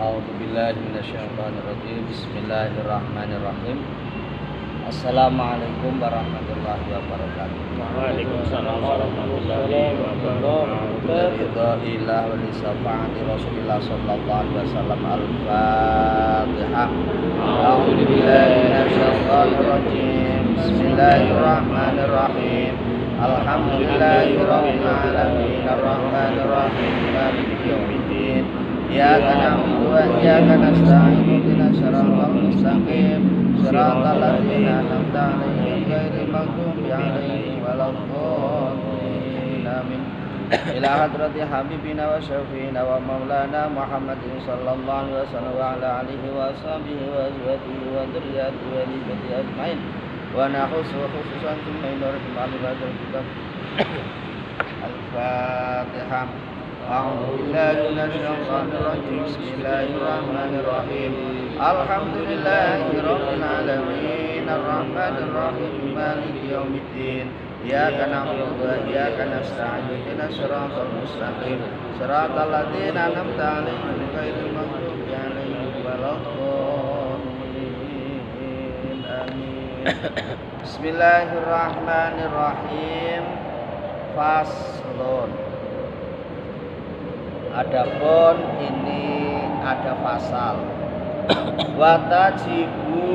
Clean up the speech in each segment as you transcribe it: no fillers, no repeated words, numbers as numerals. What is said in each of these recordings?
A'udzubillahi minasyaitonirrajim. Bismillahirrahmanirrahim. Assalamualaikum warahmatullahi wabarakatuh. Waalaikumsalam warahmatullahi wabarakatuh. Ridha wa li syafaati Rasulillah sallallahu alaihi wasallam. Al-Fatihah. A'udzubillahi minasyaitonirrajim. Bismillahirrahmanirrahim. Alhamdulillahirabbil alamin arrahmanir rahim maliki yaumiddin. Iyyaka na'budu wa iyyaka nasta'in ihdinas siratal mustaqim siratal ladzina an'amta 'alaihim ghairil maghdubi 'alaihim waladdallin. Amin. Ila hadrati habibina wa syafiina wa maulana Muhammadin sallallahu alaihi wasallam wa ala alihi wa sahbihi wa azwajihi wa dzurriyyatihi wa ibadihi ajmain. Wa nakhusu khususan min al-ma'rifatil kitab. Al-Fatihah. A'udzu billahi minasyaitonir rajim. Bismillahirrahmanirrahim. Alhamdulillahirabbil alamin arrahmanir rahim maliki yaumiddin. Iyyaka na'budu wa iyyaka nasta'in ihdinas siratal mustaqim siratal ladzina an'amta 'alaihim ghairil maghdubi 'alaihim waladdallin. Amin. Bismillahirrahmanirrahim. Faslun. Adapun ini ada fasal. Watajibu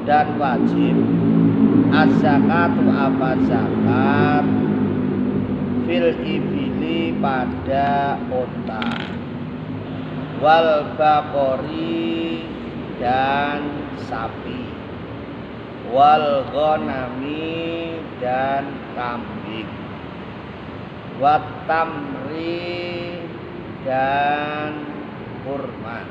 dan wajib az-zakatu apa zakat fil ibili pada unta, wal baqori dan sapi, wal ghanami dan kambing, wat tamri dan kurma,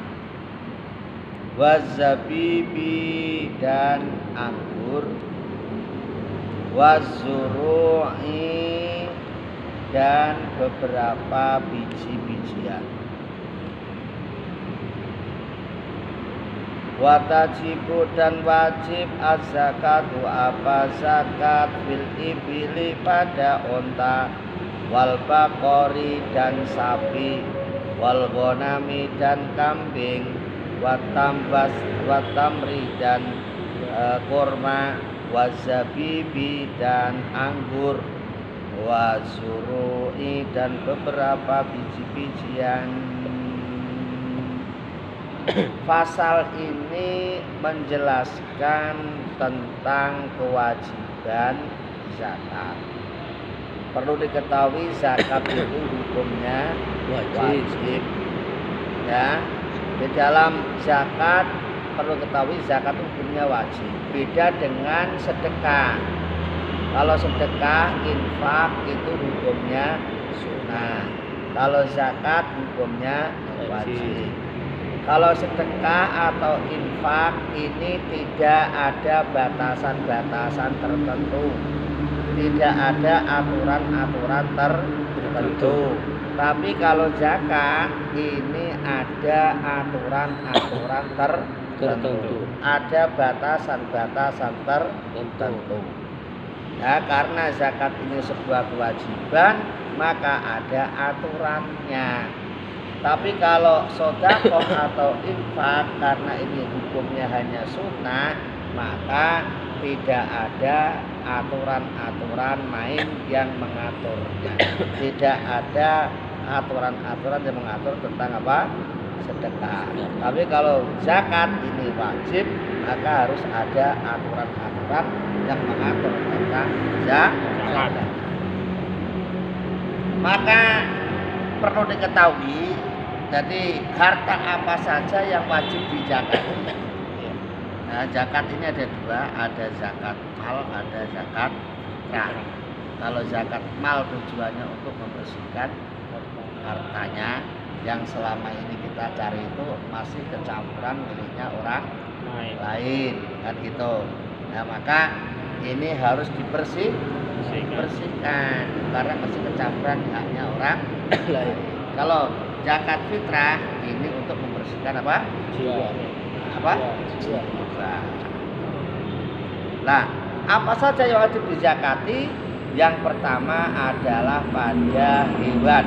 wazabibi dan anggur, wazuru'i dan beberapa biji-bijian. Watajibu dan wajib az-zakatu apa zakat fil ibili pada unta, wal baqori dan sapi, wal ghanami dan kambing, watamri dan kurma, wazabibi dan anggur, wazuru'i dan beberapa biji-bijian. Pasal ini menjelaskan tentang kewajiban zakat. Perlu diketahui zakat itu hukumnya wajib. Ya, di dalam zakat perlu ketahui zakat hukumnya wajib. Beda dengan sedekah. Kalau sedekah, infak itu hukumnya sunnah. Kalau zakat hukumnya wajib. Kalau sedekah atau infak ini tidak ada batasan-batasan tertentu. Tidak ada aturan-aturan tertentu. Tapi kalau zakat ini ada aturan-aturan tertentu. Ada batasan-batasan tertentu. Ya, karena zakat ini sebuah kewajiban, maka ada aturannya. Tapi kalau sedekah atau infak karena ini hukumnya hanya sunnah, maka tidak ada aturan-aturan main yang mengaturnya. Tidak ada aturan-aturan yang mengatur tentang apa? Sedekah. Tapi kalau zakat ini wajib, maka harus ada aturan-aturan yang mengatur tentang zakat. Maka perlu diketahui, jadi harta apa saja yang wajib dizakat. Nah, zakat ini ada dua, ada zakat mal, ada zakat fitrah. Kalau zakat mal tujuannya untuk membersihkan hartanya yang selama ini kita cari itu masih kecampuran miliknya orang lain, kan gitu. Nah, maka ini harus dibersihkan karena masih kecampuran haknya orang lain. Kalau zakat fitrah ini untuk membersihkan apa? Jiwa. Apa? Jiwa. Nah, apa saja yang wajib dizakati? Yang pertama adalah pada hewan.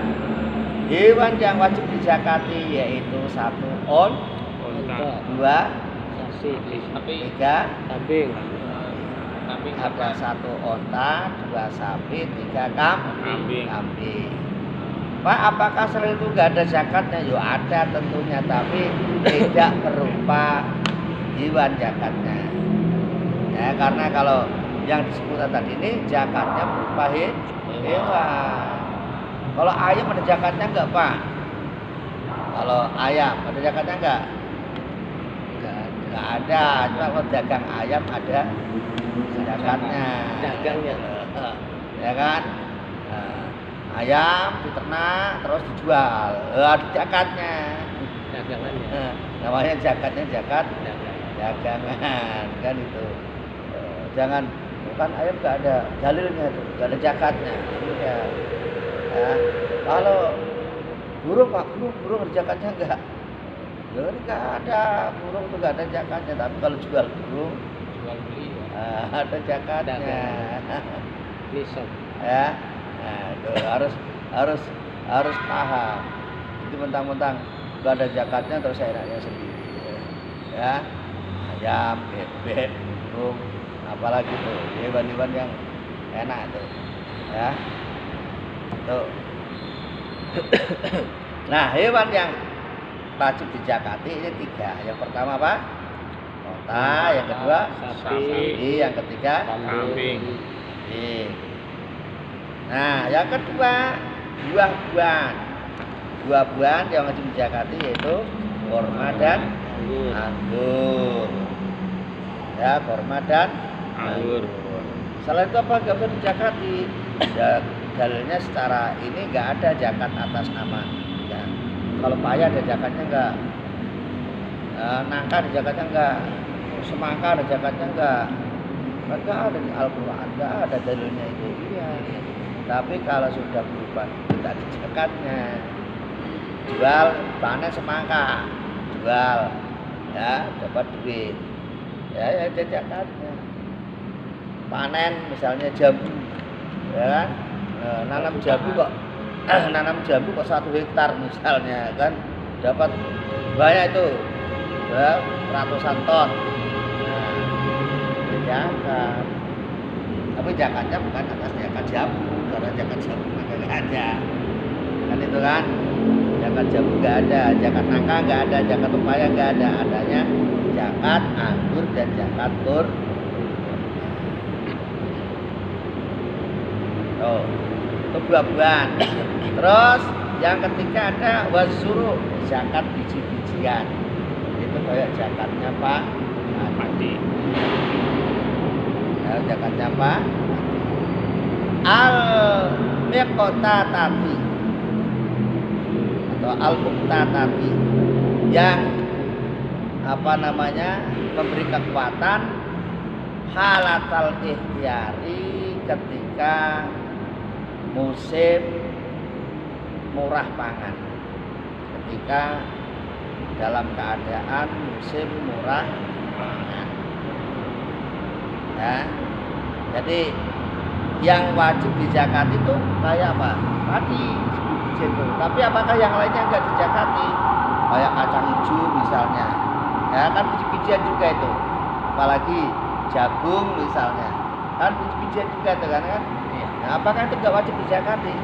Hewan yang wajib dizakati yaitu 1 Unta. 2, Sapi. 3, Kambing. ada 1 onta, 2 sapi, 3 Kambing. kambing. Pak, apakah selain itu nggak ada zakatnya? Yo ada tentunya, tapi tidak berupa hewan zakatnya. Ya, karena kalau yang disebut tadi ini zakatnya berupa hewan. Kalau ayam ada zakatnya enggak, Pak? Kalau ayam ada zakatnya enggak? Enggak ada. Cuma kalau dagang ayam ada zakatnya. Dagangnya. Ya kan? Nah, ayam diternak terus dijual. Ada zakatnya. Dagangannya. Namanya zakatnya zakat Dagang. dagangan kan itu. Jangan bukan ayam nggak ada dalilnya tuh, nggak ada zakatnya. Ya. Ya. Kalau burung Pak, burung ada zakatnya enggak? Ya enggak ada, burung tuh nggak ada zakatnya. Tapi kalau jual burung Jual beli. ada zakatnya. Nisab. Ya. Nah, itu harus paham. Itu mentang-mentang nggak ada zakatnya terus saya enaknya sendiri. Ya. Ayam, bebek, burung, apalagi tuh hewan-hewan yang enak tuh. Ya. Tuh. Nah, hewan yang wajib dizakati ini 3. Yang pertama apa? Onta, yang kedua Sapi. yang ketiga Kambing. kambing. Nah, yang kedua buah-buahan. Buah-buahan yang wajib dizakati yaitu kurma dan Anggur. anggur. Ya, kurma dan Anggur. Selain itu apa nggak bisa dizakati? Ya, dalilnya secara ini nggak ada zakat atas nama. Ya. Kalau paya ada zakatnya nggak? Nangka ada zakatnya nggak? Semangka ada zakatnya nggak? Nggak ada di Al-Quran, nggak ada dalilnya itu. Iya. Tapi kalau sudah berubah tidak ada zakatnya. Jual panen semangka, jual, ya dapat duit. Ya ada zakatnya. Panen misalnya jambu, ya kan? Nanam jambu kok, nanam jambu kok 1 hektar misalnya kan, dapat banyak itu, ya, ratusan ton. Nah, itu zakat. Tapi zakatnya bukan atas zakat jambu, karena zakat jambu maka nggak ada, kan itu kan? Zakat jambu nggak ada, zakat nangka nggak ada, zakat pepaya nggak ada, adanya zakat anggur dan zakat kurma. Oh, itu buah-buahan. Terus yang ketiga ada wasuru, zakat biji-bijian. Itu kayak zakatnya Pak Padi. Ya, zakatnya Pak al miqtatati atau al muqtatati yang apa namanya memberi kekuatan halatal ikhtiyari ketika musim murah pangan, ketika dalam keadaan musim murah pangan. Ya, jadi yang wajib dizakat itu kayak apa? Tadi biji itu. Tapi apakah yang lainnya enggak dizakati? Kayak kacang hijau misalnya. Ya kan biji-bijian juga itu. Apalagi jagung misalnya. Kan biji-bijian juga itu kan? Nah, apakah itu enggak wajib dizakati?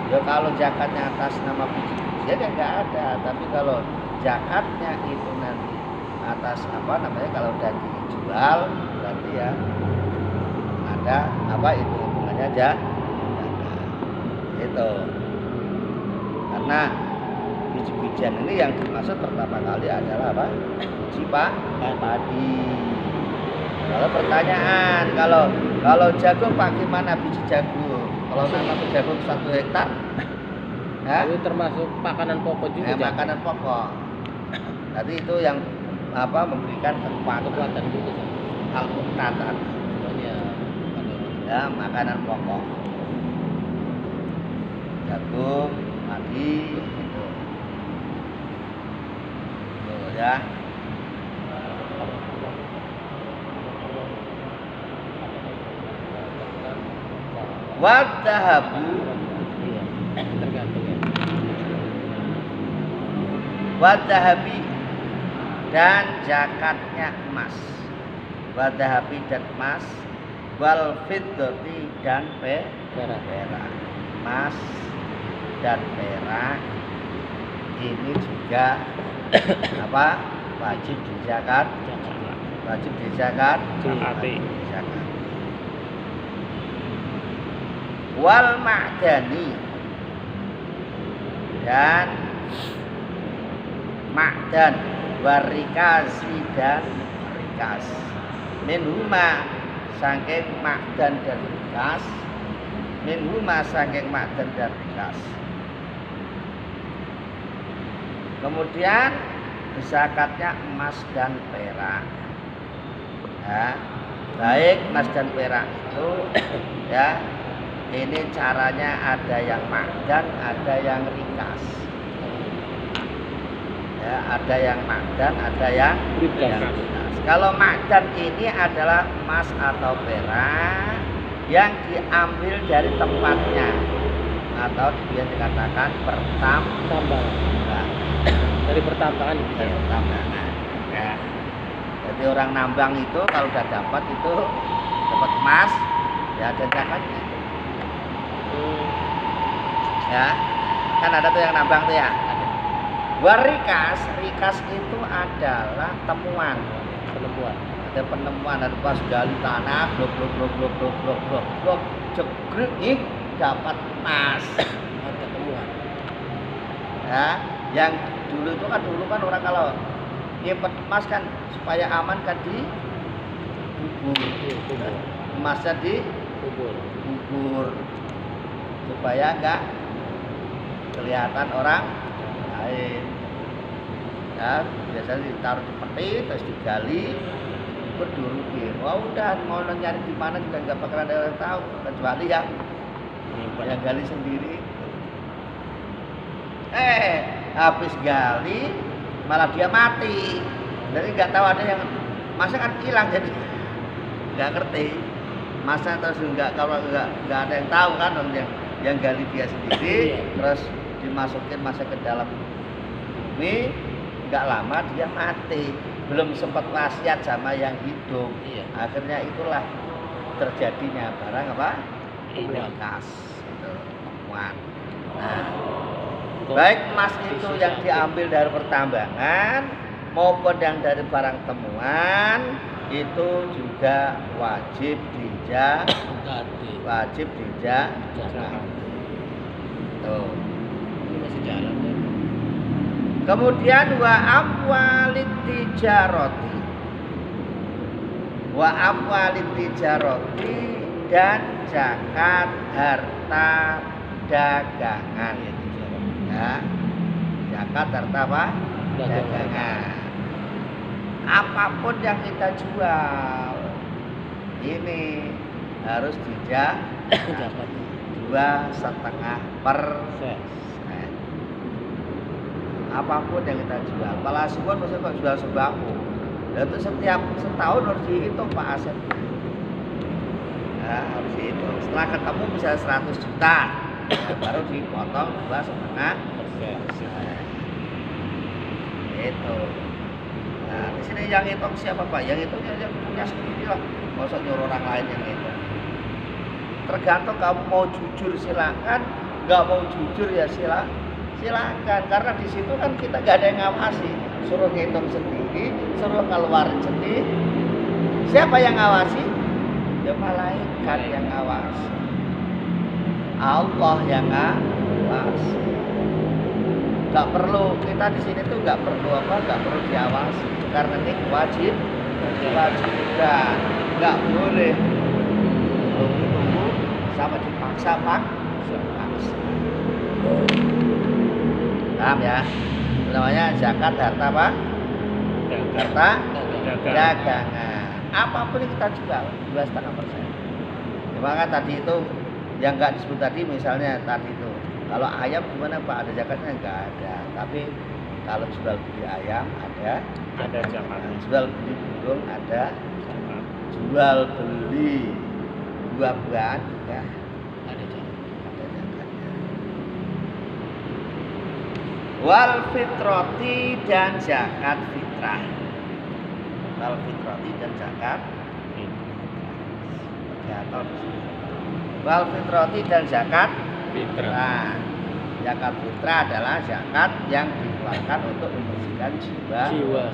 Ya kalau zakatnya atas nama biji-bijian ya enggak ada. Tapi kalau zakatnya itu nanti atas apa namanya kalau udah dijual berarti ya ada apa itu hubungannya aja itu karena biji-bijian ini yang dimaksud pertama kali adalah apa? Biji padi. Kalau pertanyaan kalau jagung Pak gimana biji jagung? Kalau nanam jagung 1 hektar ya? Itu termasuk makanan pokok juga. Makanan pokok. Tadi itu yang apa memberikan kekuatan juga. Al-Muqtatat. Ya, makanan pokok. Jagung, padi, gitu. Tuh ya. Wadhahabu Iya. Tergantung ya. wadhahabi dan zakatnya emas. Wadhahabi dan emas, wal fiddati dan Perak. perak. Emas dan perak ini juga apa? Wajib dizakat. Wajib dizakat. Zakati. Zakat. Wal ma'dani dan ma'dan, warikasi dan rikas. Minhuma saking ma'dan dan rikas. Minhuma saking ma'dan dan rikas. Kemudian zakatnya emas dan perak. Ya, baik emas dan perak itu ya. Ini caranya ada yang ma'dan, ada yang rikas. Ya, ada yang ma'dan, ada yang Rikas. rikas. Kalau ma'dan ini adalah emas atau perak yang diambil dari tempatnya atau dia dikatakan Tambang. Dari pertambangan gitu ya. pertambangan. Ya. Jadi orang nambang itu kalau udah dapat itu dapat emas ya ada zakatnya. Ya, kan ada tuh yang nambang tuh ya. Warikas, rikas itu adalah temuan. Penemuan. Ada penemuan, ada pas gali tanah, blok, jegrek, dapat emas. Ada temuan. Ya, yang dulu kan orang kalau nyimpen emas kan supaya aman kan di kubur. Kubur. Emasnya di Kubur. kubur supaya enggak kelihatan orang lain. Ya, biasanya ditaruh di peti terus digali berdurukin. Wah udah mau nyari di mana juga nggak bakalan ada yang tahu kecuali yang gali sendiri. Habis gali malah dia mati. Jadi nggak tahu ada yang masa kan hilang jadi nggak ngerti. Masa terus kalau nggak ada yang tahu kan yang gali dia sendiri terus dimasukin masa ke dalam bumi, nggak lama dia mati, belum sempat wasiat sama yang hidup. Iya. Akhirnya itulah terjadinya barang apa? Temuan. Rikas, itu temuan. Nah, baik emas itu yang diambil dari pertambangan maupun yang dari barang temuan itu juga wajib dizakat. Tuh. Ini masih jalan ya. Kemudian wa amwalit tijaroti dan zakat harta dagangan. Ya. Zakat harta apa? Dagangan. Apapun yang kita jual ini harus Dapat 2,5%. Apapun yang kita jual, palasuan maksudnya kok jual sembako, itu setiap setahun harus dihitung Pak Asep. Nah, harus dihitung. Setelah ketemu bisa 100 juta, nah, baru dipotong 2,5%. Itu. Nah, di sini yang hitung siapa Pak? Yang hitung yang punya sendiri lah. Nggak usah nyuruh orang lain yang hitung. Tergantung kamu mau jujur silakan, nggak mau jujur ya silakan. Karena di situ kan kita nggak ada yang ngawasi. Suruh ngitung sendiri, suruh keluarin sendiri. Siapa yang ngawasi? Ya malaikat yang ngawasi. Allah yang ngawasi. Nggak perlu kita di sini tuh nggak perlu diawasi karena ini kewajiban, nggak boleh tunggu sama dipaksa. Paham ya? Itu namanya zakat harta apa? Harta dagangan. Apapun yang kita jual 2,5%. Maka tadi itu yang nggak disebut tadi misalnya tadi itu kalau ayam gimana Pak? Ada zakatnya? Nggak ada. Tapi kalau jual beli ayam ada zakatnya. Jual beli burung ada. Jual beli buah-buahan juga Wal fitrati dan zakat fitrah. Wal fitrati dan zakat fitrah. Wal fitrati dan zakat Fitrah. Nah, zakat fitrah adalah zakat yang dikeluarkan untuk membersihkan jiwa. Jiwa.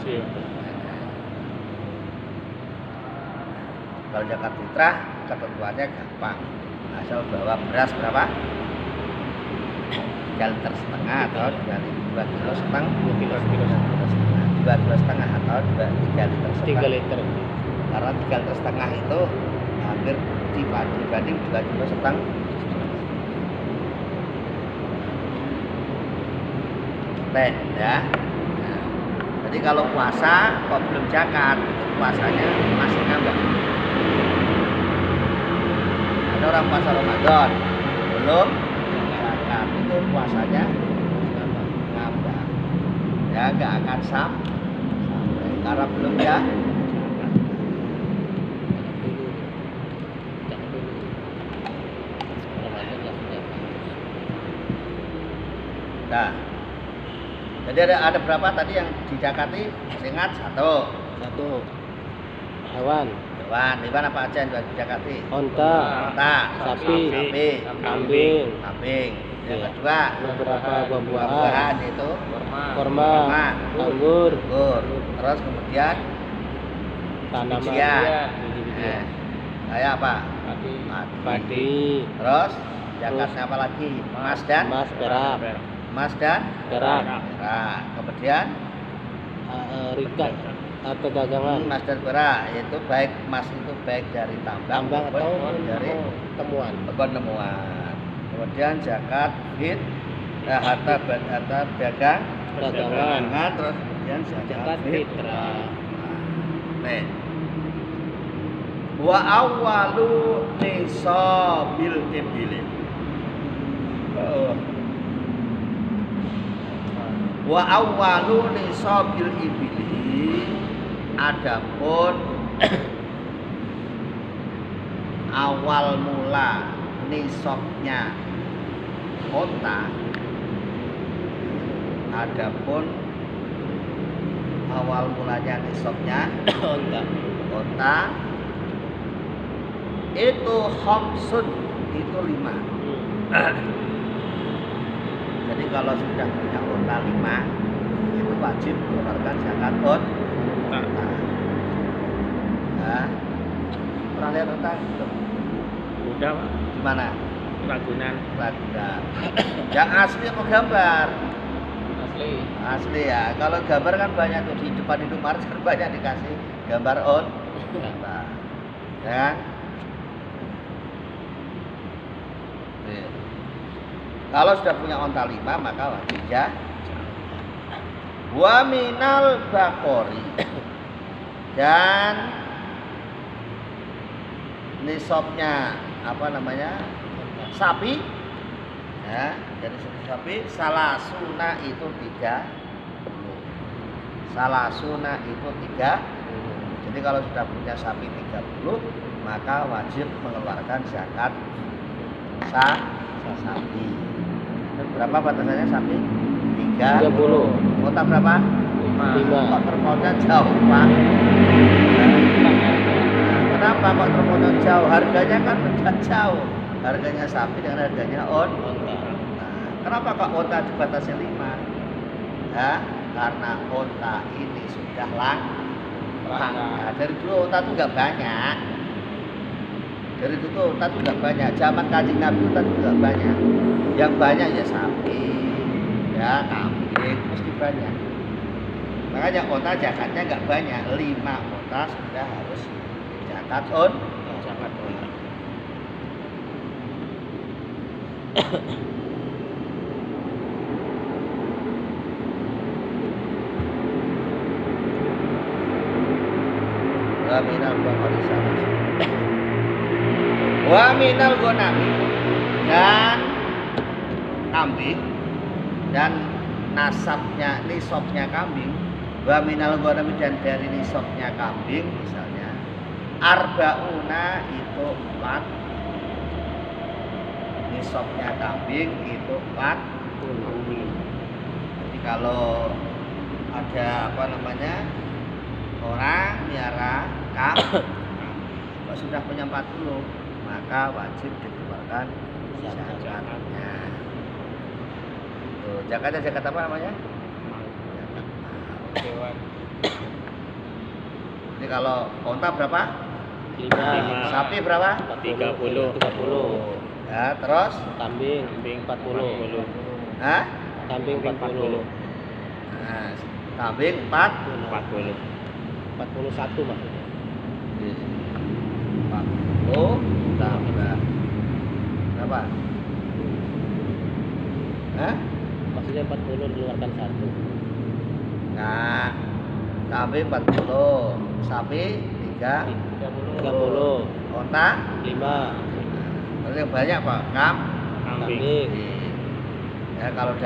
Kalau zakat fitrah ketentuannya gampang. Asal bawa beras berapa? 3 liter setengah atau 2 kilo setengah, 2 kilo setengah atau 3 liter 3 setengah. liter. Karena 3 liter setengah itu hampir dibanding 2 kilo setengah. Ya. Nah, jadi kalau puasa kok belum zakat, itu puasanya masih ngambang. Ada orang puasa Ramadan belum zakat, itu puasanya ngambang. Ya nggak akan sampai karena belum ya. Jangan dulu. Ramadan langsung dapat. Nah, jadi ada berapa tadi yang dizakati? Ingat 1. 1. Hewan. Hewan apa aja yang dizakati? Onta. Onta, Sapi. Kambing. kambing. Yang Iya. kedua, Beberapa buah-buahan. buah-buahan itu Kurma. kurma, Anggur. anggur. Terus kemudian Tanaman. bijian. Biji-bijian. Kayak apa? Padi. Terus zakatnya apa lagi? Emas dan perak. emas dan Perak. perak. Kemudian Rikat atau dagangan. emas dan perak itu baik emas itu baik dari tambang Tambang atau dari temuan. penemuan. Kemudian zakat harta dagang Dagangan. terus kemudian Zakat zakat fitrah. Nih. Wa awwalu nisabil ibili. Wa awwalu nisabil ibili, adapun awal mula nisabnya onta, adapun awal mulanya nisabnya onta itu khamsun, itu 5. Jadi kalau sudah punya onta 5 itu wajib mengeluarkan zakat onta. Nah, pernah lihat onta? Udah, Pak. Di mana? Ragunan. Ragunan. Yang asli apa gambar? Asli. Asli ya. Kalau gambar kan banyak tuh di depan Indomaret kan banyak dikasih gambar onta. Ya kan? Nih. Kalau sudah punya onta 5 maka wajib ya. Wa minal bakori, dan nisabnya apa namanya? Sapi. Ya, dari sapi salasuna itu 30. Salasuna itu 30. Jadi kalau sudah punya sapi 30 maka wajib mengeluarkan zakat sapi. Berapa batasannya sapi? 30. Kota berapa? 5. Kok terpotnya jauh, Pak? Kenapa kok terpotnya jauh? Harganya kan beda jauh. Harganya sapi dengan harganya onta. Kenapa kok onta dibatasi 5? Ya, karena onta ini sudah langka. Dari dulu onta itu nggak banyak. Dari dulu onta itu nggak banyak. Zaman Kanjeng Nabi onta itu nggak banyak. Yang banyak ya sapi, ya kambing, mesti banyak. Makanya onta zakatnya nggak banyak. 5 onta sudah harus zakat onta. Wa minal baqari wa minal ghanami, dan kambing dan nasabnya nisabnya kambing. Wa minal ghanami, dan dari nisabnya kambing misalnya arbauna itu 4. Nisabnya kambing itu 40. Jadi kalau ada apa namanya orang miara kambing kalau sudah punya 40 maka wajib dikeluarkan zakatnya. Tuh, zakatnya zakat apa namanya? Zakat mal. Hewan. Ini kalau onta berapa? 5. Sapi berapa? 30. 30. Ya, terus Kambing Kambing 40. Hah? Kambing 40. Nah, kambing 4 40. 41 maksudnya. 40 tambah berapa? Hah? Maksudnya 40 dikeluarkan 1. Nah, kambing 40, sapi 3, 30. onta 5. berarti yang banyak Pak, Kambing. Kambing. ya kalau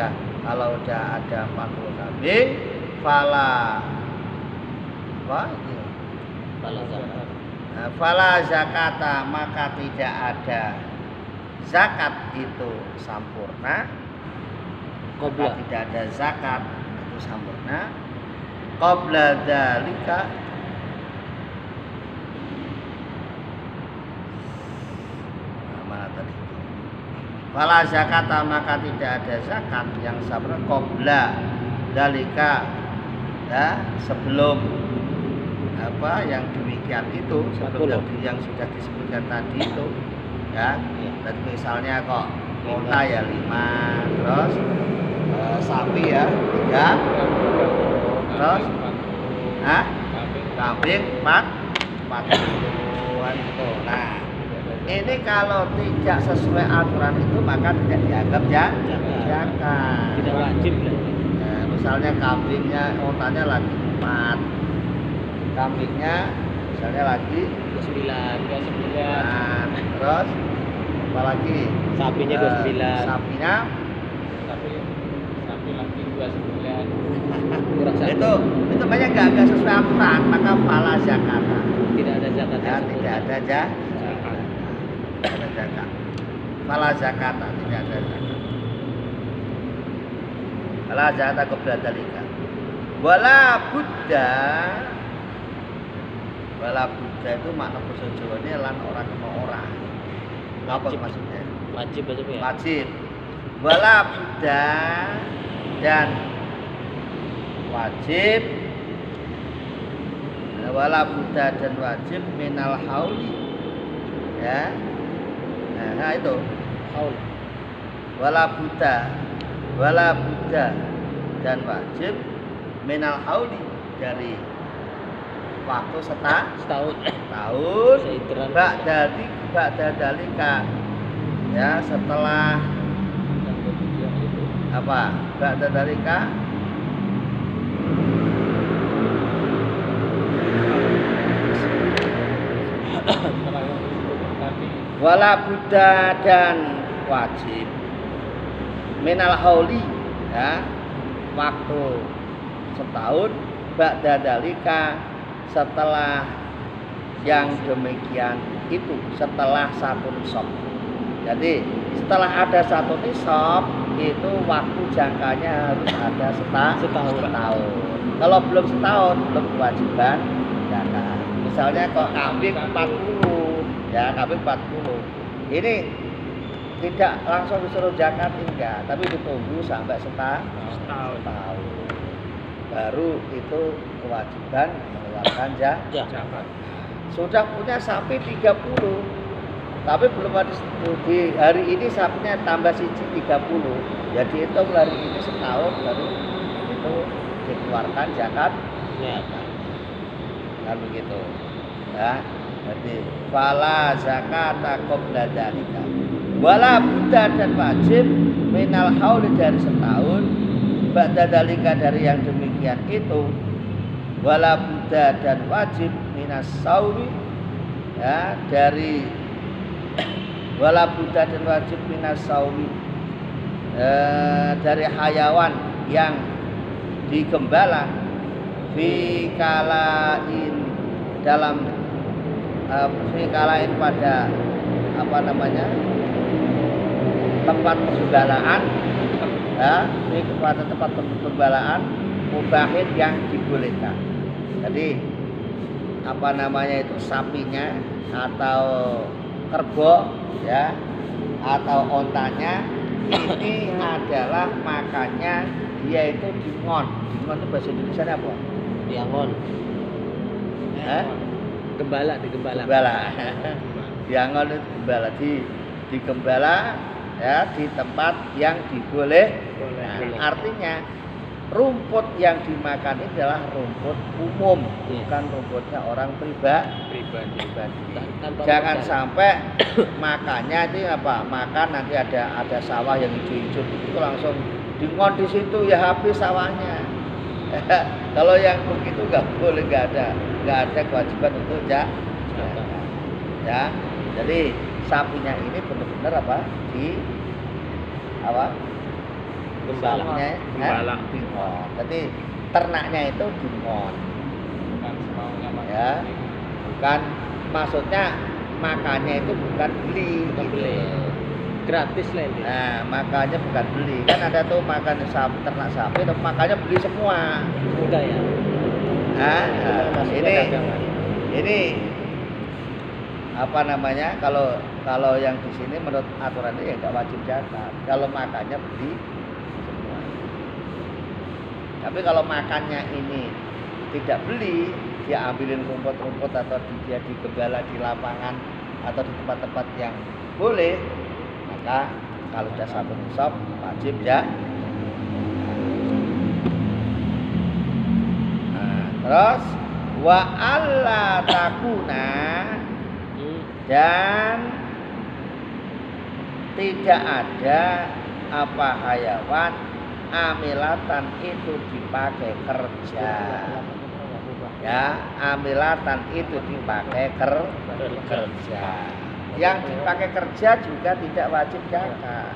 udah ada 40 kambing, fala apa? Ini. Kepala zakat. Nah, fala zakata maka tidak ada zakat itu sampurna. Maka Qabla. tidak ada zakat itu sampurna. Qabla dzalika mana tadi? Fala zakata maka tidak ada zakat yang sampurna qabla dzalika ya sebelum apa yang demikian itu sebelum yang sudah disebutkan tadi itu ya. Dan misalnya kok onta ya 5, terus sapi ya 3, terus kambing 40-an itu. Nah, ini kalau tidak sesuai aturan itu maka tidak dianggap zakat. Tidak wajib lah. Nah, misalnya kambingnya ontanya lagi 4, kambingnya misalnya lagi 29. Nah, terus apa lagi? Sapinya 29. Sapinya Sapi lagi 29. Kurang satu. itu banyak gak sesuai aturan maka fala zakat. Tidak ada zakat. Ya, tidak ada zakat. Fala zakat tidak ada zakat. Fala zakat qabla dzalika. Wala Buddha itu makna basa Jawane lan ora kena ora. Apa Wajib. maksudnya? Wajib aja ya. Wajib. Wala Buddha dan wajib. Wala Buddha dan wajib minal hauli. Ya. Nah, itu. Haul. Wala Buddha dan wajib minal hauli dari waktu Setahun. tahun Seiteran. ba'da dalika ya setelah apa ba'da dalika wala Buddha dan wajib minal hauli ya waktu setahun ba'da dalika setelah yang demikian itu setelah 1 nisab. Jadi setelah ada 1 nisab itu waktu jangkanya harus ada setahun. Kalau belum setahun belum kewajiban zakat. Misalnya kok kambing 40 ya kambing 40 ini tidak langsung disuruh zakat enggak, tapi ditunggu sampai setahun. Baru itu kewajiban mengeluarkan zakat. Sudah punya sapi 30 tapi belum ada di hari ini sapinya tambah siji 30 jadi itu hari ini setahun baru itu dikeluarkan zakat Ya. kan begitu ya. Jadi fala zakata qabla dzalika wala Buddha dan wajib minal hauli dari setahun ba'da dzalika dari yang demikian itu wala Buddha dan wajib minas saumi ya dari wala Buddha dan wajib minas saumi dari hayawan yang digembala fi kalain dalam fi kalain pada apa namanya tempat penggembalaan Ya, ini pada tempat pembelaan mubahin yang dibolehkan. Jadi apa namanya itu sapinya atau kerbau ya atau ontanya ini adalah makannya dia itu dingon. Dingon itu bahasa Indonesia apa? Diangon. Hah? Gembala, digembala. Gembala. Dingon itu gembala di gembala ya di tempat yang dibolehkan. Artinya rumput yang dimakan ini adalah rumput umum, bukan rumputnya orang pribadi. Jangan sampai makannya itu apa? Makan nanti ada sawah yang hijau-hijau itu langsung dingon di situ ya habis sawahnya. Kalau yang begitu nggak boleh, nggak ada kewajiban untuk ya. Jadi sapinya ini benar-benar apa? Gembala. Dingon. Jadi ternaknya itu dingon. Ya, bukan maksudnya makannya itu bukan beli. Gratis lah ini. Nah, makannya bukan beli. Kan ada tuh makan sapi, ternak sapi, tapi makannya beli semua. Mudah ya. Ini apa namanya? Kalau yang di sini menurut aturannya ya nggak wajib zakat. Kalau makannya beli semua. Tapi kalau makannya ini tidak beli, dia ambilin rumput-rumput atau dia digembala di lapangan atau di tempat-tempat yang boleh, maka kalau sudah satu nisab wajib ya. Terus wa alla takuna dan tidak ada apa hayawan amilatan itu dipakai kerja. Ya, amilatan itu dipakai kerja. Yang dipakai kerja juga tidak wajib zakat.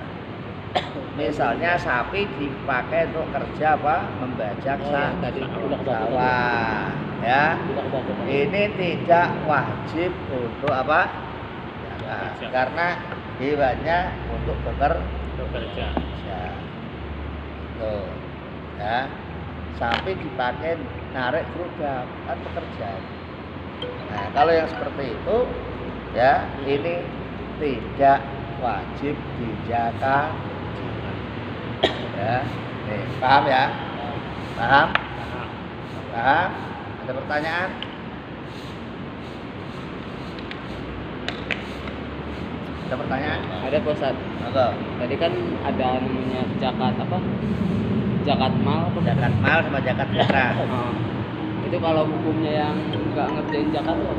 Misalnya sapi dipakai untuk kerja apa? Membajak sawah. Ya. Ini tidak wajib untuk apa? Zakat. Karena hewannya untuk bekerja. Tuh. Ya. Sapi dipakai narik gerobak, kan pekerjaan. Nah, kalau yang seperti itu ya ini tidak wajib dizakat. Ya, nih, paham ya? Paham? Ada pertanyaan? Ada pertanyaan? Ada Pak Ustaz. Tadi kan ada namanya zakat apa? Zakat mal apa? Zakat mal sama zakat fitrah. Itu kalau hukumnya yang nggak ngerjain zakat tuh?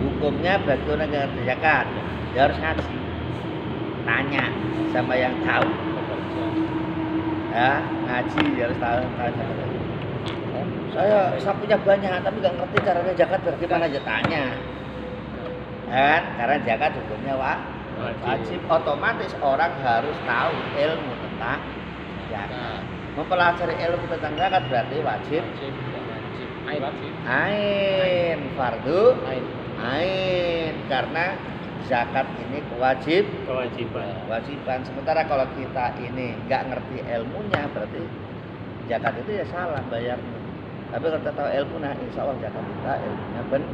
Hukumnya bagi orang yang ngerti zakat, dia harus ngaji, tanya sama yang tahu. Ya, ngaji dia harus tahu. Saya sapinya banyak tapi nggak ngerti caranya zakat bagaimana, aja tanya. Kan? Karena zakat hukumnya wajib. Otomatis orang harus tahu ilmu tentang zakat. Mempelajari ilmu tentang zakat berarti wajib. Ain fardu ain karena zakat ini kewajiban. Sementara kalau kita ini nggak ngerti ilmunya berarti zakat itu ya salah bayarnya. Tapi kalau kita tahu ilmu, nah insya Allah zakat kita ilmunya benar.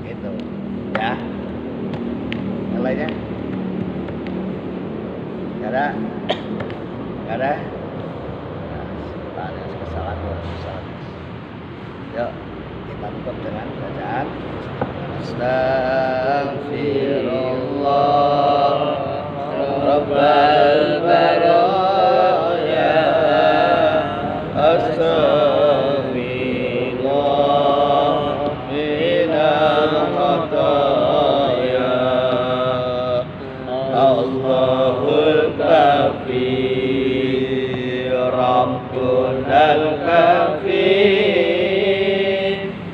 Gitu ya. Yang lainnya nggak ada. Nah, kesalahan. Yuk kita tutup dengan bacaan Astaghfirullah Rabbal baraya Astaghfirullah minal khataya Allahul kafi Rabbunal kafi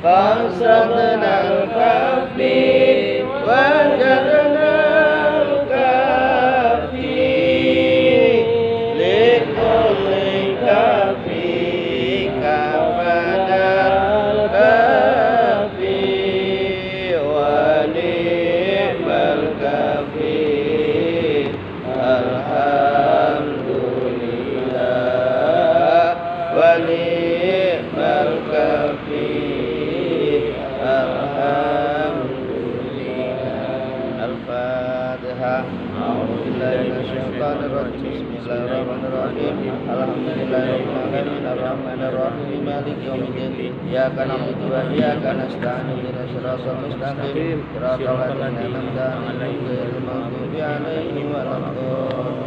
Fasradnal kafi Bismillahirrahmanirrahim. Bismillahirrahmanirrahim. Alhamdulillahirrahmanirrahim. Ar-Rahmanirrahim. Maliki yaumiddin. Iyyaka na'budu wa iyyaka nasta'in. Ihdinas siratal mustaqim. Siratal ladzina an'amta 'alaihim ghairil maghdubi 'alaihim waladdallin.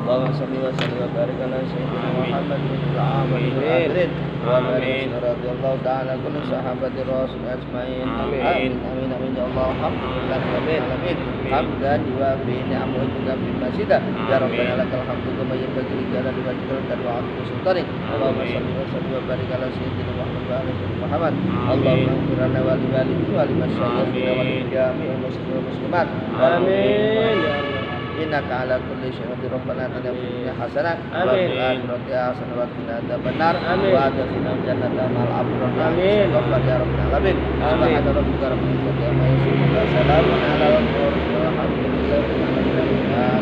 Allahumma shalli wa sallim wa barik ala sayyidina Muhammad bin al-awwalin wal akhirin wa barik radhiyallahu ta'ala kulli sahabati rasul ajmain. Amin amin amin ya Allah. Alhamdulillah rabbil alamin. Hamdan yuwafi ni'amahu wa yukafi masjidah. Ya Rabbana lakal hamdu kama yanbaghi li jalali wajhika wa 'azimi sultanik. Allahumma shalli wa sallim wa barik ala sayyidina Muhammad wa ala sayyidina Muhammad. Allahumma ighfir lana wa li walidina wa liman syayyidina wa li jami'il muslimin wal muslimat. Amin ya Allah. Innaka ala kulli syai'in qadir. Rabbana atina fid dunya hasanah wa fil akhirati hasanah wa qina adzabannar wa adkhilna jannata ma'al abrar. Amin. Ya rabbal alamin. Subhana rabbika rabbil izzati amma yasifun wa salamun ala al-mursalin walhamdulillahi rabbil alamin.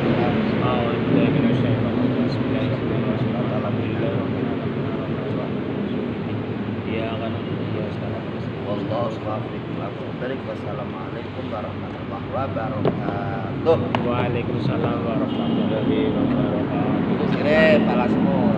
Wassalamualaikum warahmatullahi wabarakatuh. Waalaikumsalam warahmatullahi wabarakatuh. Kire pala semua.